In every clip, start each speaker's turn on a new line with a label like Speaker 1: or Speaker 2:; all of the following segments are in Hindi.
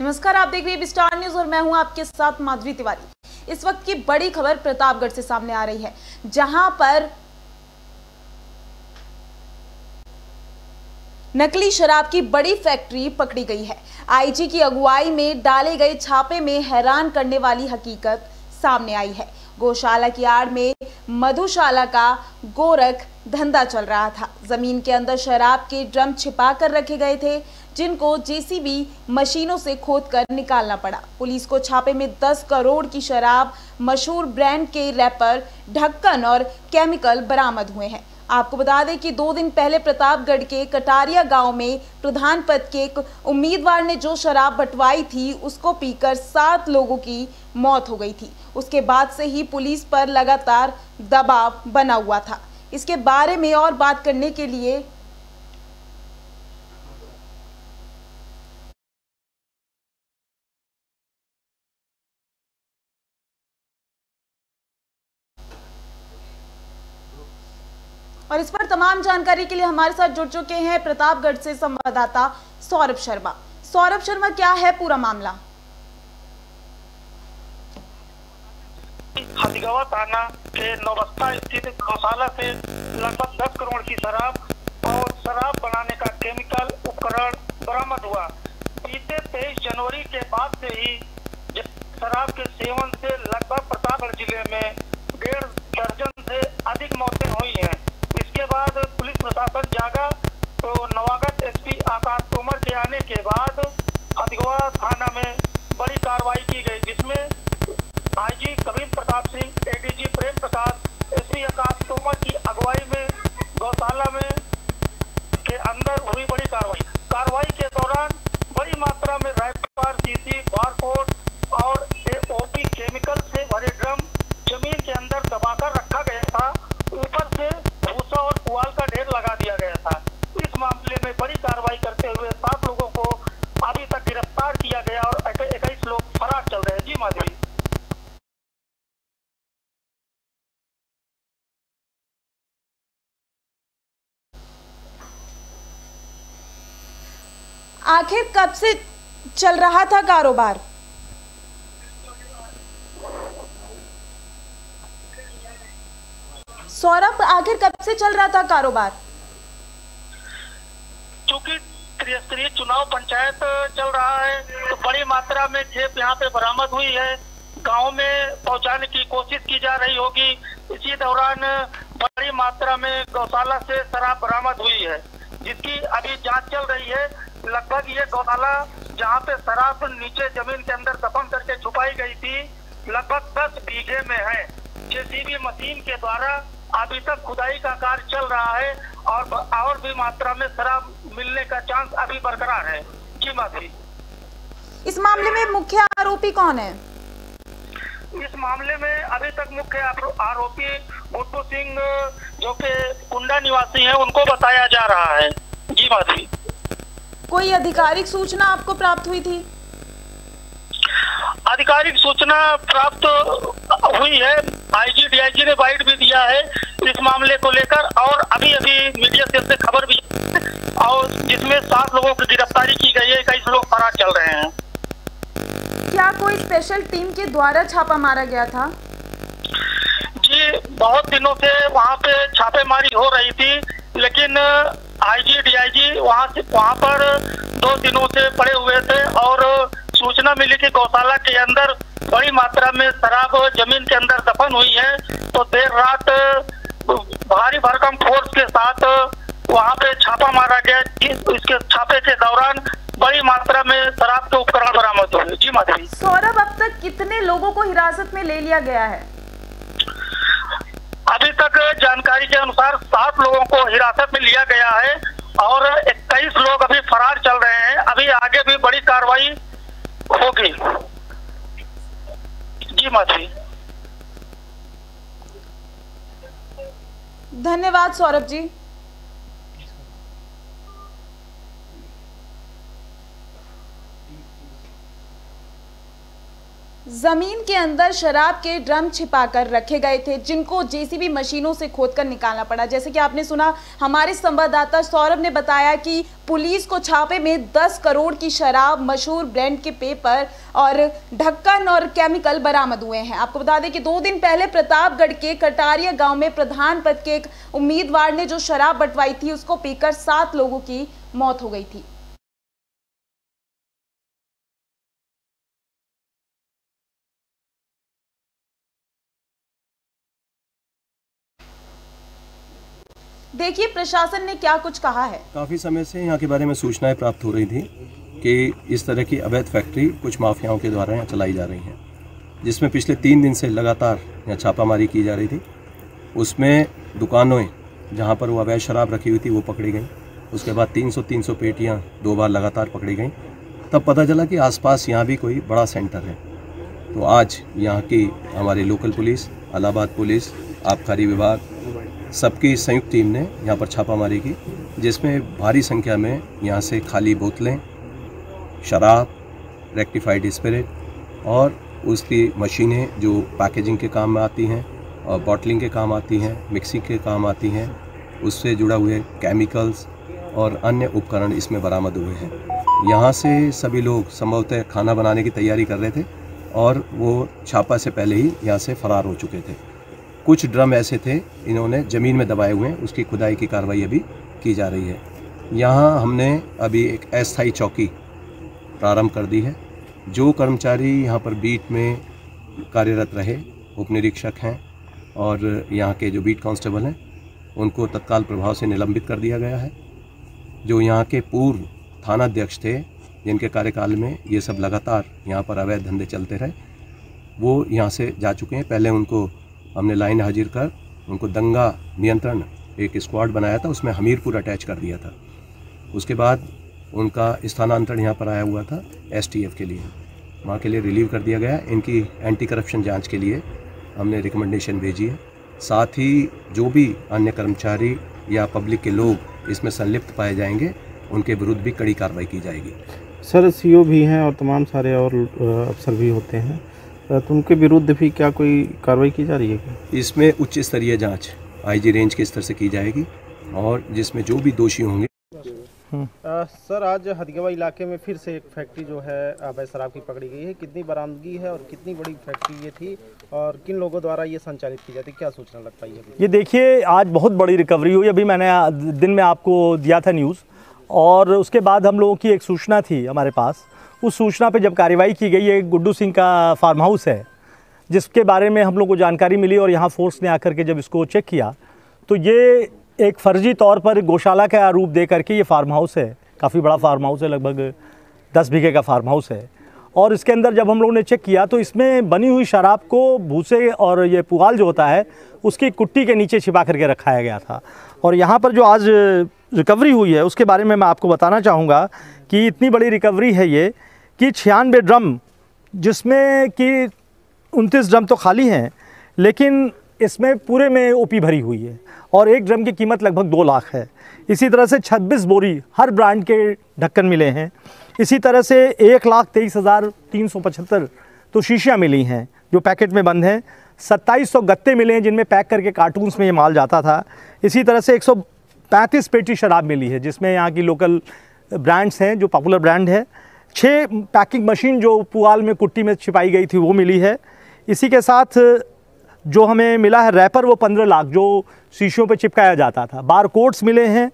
Speaker 1: नमस्कार, आप देख रहे हैं स्टार न्यूज और मैं हूं आपके साथ माधवी तिवारी। इस वक्त की बड़ी खबर प्रतापगढ़ से सामने आ रही है, जहां पर नकली शराब की बड़ी फैक्ट्री पकड़ी गई है। आईजी की अगुवाई में डाले गए छापे में हैरान करने वाली हकीकत सामने आई है। गौशाला की आड़ में मधुशाला का गोरख धंधा चल रहा था। जमीन के अंदर शराब के ड्रम छिपा कर रखे गए थे, जिनको जेसीबी मशीनों से खोदकर निकालना पड़ा। पुलिस को छापे में 10 करोड़ की शराब, मशहूर ब्रांड के रैपर, ढक्कन और केमिकल बरामद हुए हैं। आपको बता दें कि 2 दिन पहले प्रतापगढ़ के कटारिया गांव में प्रधान पद के एक उम्मीदवार ने जो शराब बंटवाई थी, उसको पीकर 7 लोगों की मौत हो गई थी। उसके बाद से ही पुलिस पर लगातार दबाव बना हुआ था। इसके बारे में और बात करने के लिए और इस पर तमाम जानकारी के लिए हमारे साथ जुड़ चुके हैं प्रतापगढ़ से संवाददाता सौरभ शर्मा। सौरभ शर्मा, क्या है पूरा मामला?
Speaker 2: हथगवा थाना के नौबस्ता स्थित गौशाला से लगभग 10 करोड़ की शराब और शराब बनाने का केमिकल उपकरण बरामद हुआ। बीते 23 जनवरी के बाद से ही शराब के सेवन से लगभग प्रतापगढ़ जिले में 1.5 दर्जन से अधिक मौतें हुई हैं। इसके बाद पुलिस प्रशासन जागा तो नवागत एसपी आकाश तोमर के आने के बाद हथगवा थाना में बड़ी कार्रवाई की गई, जिसमें IG Kabir Pratap Singh, ADG Prem Prakash, SP आकाश तोमर की अगुवाई में गौशाला में के अंदर हुई बड़ी कार्रवाई के दौरान बड़ी मात्रा में रैपर, सीसी, बारकोड और एओपी केमिकल से भरे ड्रम जमीन के अंदर दबाकर रखा गया था। ऊपर से भूसा और पुआल का ढेर लगा दिया गया था। इस मामले में बड़ी कार्रवाई करते हुए 7 लोगों को अभी तक गिरफ्तार किया गया और 21 लोग फरार चल रहे हैं। जी माधवी।
Speaker 1: आखिर कब से चल रहा था कारोबार? सौरभ, आखिर कब से चल रहा था कारोबार?
Speaker 2: चूंकि त्रिस्तरीय चुनाव पंचायत चल रहा है तो बड़ी मात्रा में खेप यहाँ पे बरामद हुई है। गांव में पहुंचाने की कोशिश की जा रही होगी। इसी दौरान बड़ी मात्रा में गौशाला से शराब बरामद हुई है, जिसकी अभी जांच चल रही है। लगभग ये गौशाला जहाँ पे शराब नीचे जमीन के अंदर दफन करके छुपाई गई थी, लगभग 10 बीघे में है। जेसीबी मशीन के द्वारा अभी तक खुदाई का कार्य चल रहा है और भी मात्रा में शराब मिलने का चांस अभी बरकरार है। जी माधवी।
Speaker 1: इस मामले में मुख्य आरोपी कौन है?
Speaker 2: इस मामले में अभी तक मुख्य आरोपी गुड्डू सिंह, जो कि कुंडा निवासी हैं, उनको बताया जा रहा है। जी माधवी।
Speaker 1: कोई आधिकारिक सूचना आपको प्राप्त हुई थी?
Speaker 2: आधिकारिक सूचना प्राप्त हुई है। आईजी डीआईजी ने बाइट भी दिया है इस मामले को लेकर, और अभी मीडिया सेल से खबर भी और जिसमें 7 लोगों की गिरफ्तारी की गई है। 21 लोग फरार चल रहे हैं।
Speaker 1: क्या कोई स्पेशल टीम के द्वारा छापा मारा गया था?
Speaker 2: जी, बहुत दिनों से वहाँ पे छापेमारी हो रही थी, लेकिन आईजी डीआईजी वहाँ पर 2 दिनों से पड़े हुए थे और सूचना मिली कि गौशाला के अंदर बड़ी मात्रा में शराब जमीन के अंदर दफन हुई है। तो देर रात भारी भरकम फोर्स के साथ वहाँ पे छापा मारा गया। इसके छापे के दौरान बड़ी मात्रा में शराब के उपकरण बरामद हुए। जी माधवी।
Speaker 1: सौरभ, अब तक कितने लोगों को हिरासत में ले लिया गया है?
Speaker 2: अभी तक जानकारी के अनुसार 7 लोगों को हिरासत में लिया गया है और 21 लोग अभी फरार चल रहे हैं। अभी आगे भी बड़ी कार्रवाई होगी। जी माधवी।
Speaker 1: धन्यवाद सौरभ जी। जमीन के अंदर शराब के ड्रम छिपाकर रखे गए थे, जिनको जेसीबी मशीनों से खोदकर निकालना पड़ा। जैसे कि आपने सुना, हमारे संवाददाता सौरभ ने बताया कि पुलिस को छापे में 10 करोड़ की शराब, मशहूर ब्रांड के पेपर और ढक्कन और केमिकल बरामद हुए हैं। आपको बता दें कि 2 दिन पहले प्रतापगढ़ के कटारिया गांव में प्रधान पद के एक उम्मीदवार ने जो शराब बंटवाई थी, उसको पीकर 7 लोगों की मौत हो गई थी। देखिए प्रशासन ने क्या कुछ कहा है।
Speaker 3: काफ़ी समय से यहाँ के बारे में सूचनाएं प्राप्त हो रही थी कि इस तरह की अवैध फैक्ट्री कुछ माफियाओं के द्वारा यहाँ चलाई जा रही हैं, जिसमें पिछले 3 दिन से लगातार यहाँ छापामारी की जा रही थी। उसमें दुकानों जहाँ पर वो अवैध शराब रखी हुई थी वो पकड़ी गई। उसके बाद 300 पेटियाँ 2 बार लगातार पकड़ी गई। तब पता चला कि आसपास यहाँ भी कोई बड़ा सेंटर है। तो आज यहाँ की हमारी लोकल पुलिस, इलाहाबाद पुलिस, आबकारी विभाग, सबकी संयुक्त टीम ने यहाँ पर छापामारी की, जिसमें भारी संख्या में यहाँ से खाली बोतलें, शराब, रेक्टिफाइड स्पिरिट और उसकी मशीनें जो पैकेजिंग के काम में आती हैं और बॉटलिंग के काम आती हैं, मिक्सिंग के काम आती हैं, उससे जुड़ा हुए केमिकल्स और अन्य उपकरण इसमें बरामद हुए हैं। यहाँ से सभी लोग संभवतः खाना बनाने की तैयारी कर रहे थे और वो छापा से पहले ही यहाँ से फरार हो चुके थे। कुछ ड्रम ऐसे थे इन्होंने ज़मीन में दबाए हुए हैं, उसकी खुदाई की कार्रवाई अभी की जा रही है। यहाँ हमने अभी एक अस्थायी चौकी प्रारंभ कर दी है। जो कर्मचारी यहाँ पर बीट में कार्यरत रहे, उप निरीक्षक हैं और यहाँ के जो बीट कांस्टेबल हैं, उनको तत्काल प्रभाव से निलंबित कर दिया गया है। जो यहाँ के पूर्व थानाध्यक्ष थे, जिनके कार्यकाल में ये सब लगातार यहाँ पर अवैध धंधे चलते रहे, वो यहाँ से जा चुके हैं। पहले उनको हमने लाइन हाजिर कर उनको दंगा नियंत्रण एक स्क्वाड बनाया था, उसमें हमीरपुर अटैच कर दिया था। उसके बाद उनका स्थानांतरण यहाँ पर आया हुआ था STF के लिए, वहाँ के लिए रिलीव कर दिया गया। इनकी एंटी करप्शन जांच के लिए हमने रिकमेंडेशन भेजी है। साथ ही जो भी अन्य कर्मचारी या पब्लिक के लोग इसमें संलिप्त पाए जाएंगे, उनके विरुद्ध भी कड़ी कार्रवाई की जाएगी।
Speaker 4: सर CO भी हैं और तमाम सारे और अफसर भी होते हैं, तो उनके विरुद्ध भी क्या कोई कार्रवाई की जा रही है?
Speaker 3: इसमें उच्च स्तरीय जांच IG रेंज के स्तर से की जाएगी और जिसमें जो भी दोषी होंगे।
Speaker 4: सर, आज हदगवा इलाके में फिर से एक फैक्ट्री जो है अवैध शराब की पकड़ी गई है। कितनी बरामदगी है और कितनी बड़ी फैक्ट्री ये थी और किन लोगों द्वारा ये संचालित की जाती है, क्या सूचना लग पाई है?
Speaker 5: ये देखिए, आज बहुत बड़ी रिकवरी हुई। अभी मैंने दिन में आपको दिया था न्यूज़, और उसके बाद हम लोगों की एक सूचना थी हमारे पास। उस सूचना पे जब कार्रवाई की गई, एक गुड्डू सिंह का फार्म हाउस है जिसके बारे में हम लोग को जानकारी मिली और यहाँ फोर्स ने आकर के जब इसको चेक किया तो ये एक फर्जी तौर पर गौशाला का रूप दे करके ये फार्म हाउस है। काफ़ी बड़ा फार्म हाउस है, लगभग 10 बीघे का फार्म हाउस है। और इसके अंदर जब हम लोगों ने चेक किया तो इसमें बनी हुई शराब को भूसे और ये पुआल जो होता है उसकी कुट्टी के नीचे छिपा करके रखाया गया था। और यहाँ पर जो आज रिकवरी हुई है उसके बारे में मैं आपको बताना चाहूँगा कि इतनी बड़ी रिकवरी है ये कि 96 ड्रम, जिसमें कि 29 ड्रम तो खाली हैं, लेकिन इसमें पूरे में OP भरी हुई है और एक ड्रम की कीमत लगभग 2 लाख है। इसी तरह से 26 बोरी हर ब्रांड के ढक्कन मिले हैं। इसी तरह से 1,23,375 तो शीशियाँ मिली हैं जो पैकेट में बंद हैं। 2700 गत्ते मिले हैं जिनमें पैक करके कार्टून्स में ये माल जाता था। इसी तरह से 135 पेटी शराब मिली है, जिसमें यहाँ की लोकल ब्रांड्स हैं जो पॉपुलर ब्रांड है। 6 पैकिंग मशीन जो पुआल में कुट्टी में छिपाई गई थी वो मिली है। इसी के साथ जो हमें मिला है रैपर, वो 15 लाख जो शीशियों पे चिपकाया जाता था। बार कोड्स मिले हैं।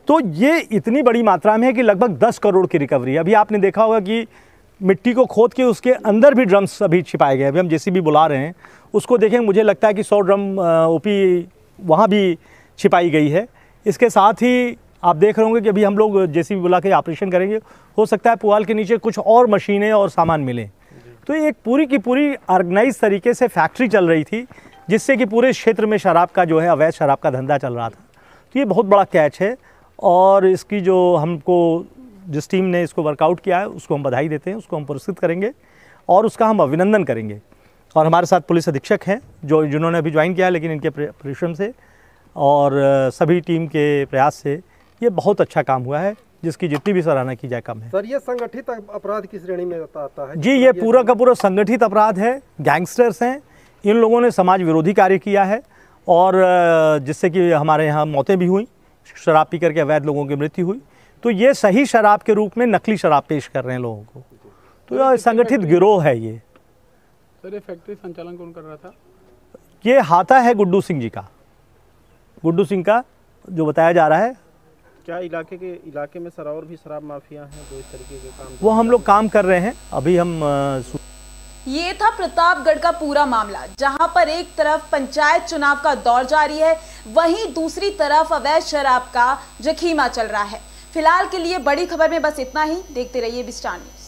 Speaker 5: तो ये इतनी बड़ी मात्रा में है कि लगभग 10 करोड़ की रिकवरी है। अभी आपने देखा होगा कि मिट्टी को खोद के उसके अंदर भी ड्रम्स अभी छिपाए गए। अभी हम JCB बुला रहे हैं, उसको देखें, मुझे लगता है कि 100 ड्रम OP वहाँ भी छिपाई गई है। इसके साथ ही आप देख रहे होंगे कि अभी हम लोग JCB बुला के ऑपरेशन करेंगे। हो सकता है पुआल के नीचे कुछ और मशीनें और सामान मिलें। तो ये एक पूरी की पूरी ऑर्गेनाइज तरीके से फैक्ट्री चल रही थी, जिससे कि पूरे क्षेत्र में शराब का जो है अवैध शराब का धंधा चल रहा था। तो ये बहुत बड़ा कैच है और इसकी जो हमको जिस टीम ने इसको वर्कआउट किया है उसको हम बधाई देते हैं, उसको हम पुरस्कृत करेंगे और उसका हम अभिनंदन करेंगे। और हमारे साथ पुलिस अधीक्षक हैं जिन्होंने अभी ज्वाइन किया, लेकिन इनके परिश्रम से और सभी टीम के प्रयास से ये बहुत अच्छा काम हुआ है। जिसकी जितनी भी सराहना की जाए कम है।
Speaker 6: सर, ये संगठित अपराध की श्रेणी में आता है?
Speaker 5: जी, ये पूरा का पूरा संगठित अपराध है, गैंगस्टर्स हैं। इन लोगों ने समाज विरोधी कार्य किया है और जिससे कि हमारे यहाँ मौतें भी हुई, शराब पी करके अवैध लोगों की मृत्यु हुई। तो ये सही शराब के रूप में नकली शराब पेश कर रहे हैं लोगों को। तो यह संगठित गिरोह है ये।
Speaker 7: सर, ये फैक्ट्री संचालन कौन कर रहा था?
Speaker 5: ये हाथा है गुड्डू सिंह जी का, गुड्डू सिंह का जो बताया जा रहा है।
Speaker 4: क्या इलाके में सर और भी शराब माफिया हैं जो इस तरीके के काम?
Speaker 5: वो हम लोग काम कर रहे हैं अभी हम।
Speaker 1: ये था प्रतापगढ़ का पूरा मामला, जहां पर एक तरफ पंचायत चुनाव का दौर जारी है, वहीं दूसरी तरफ अवैध शराब का जखीमा चल रहा है। फिलहाल के लिए बड़ी खबर में बस इतना ही। देखते रहिए विस्टार न्यूज़।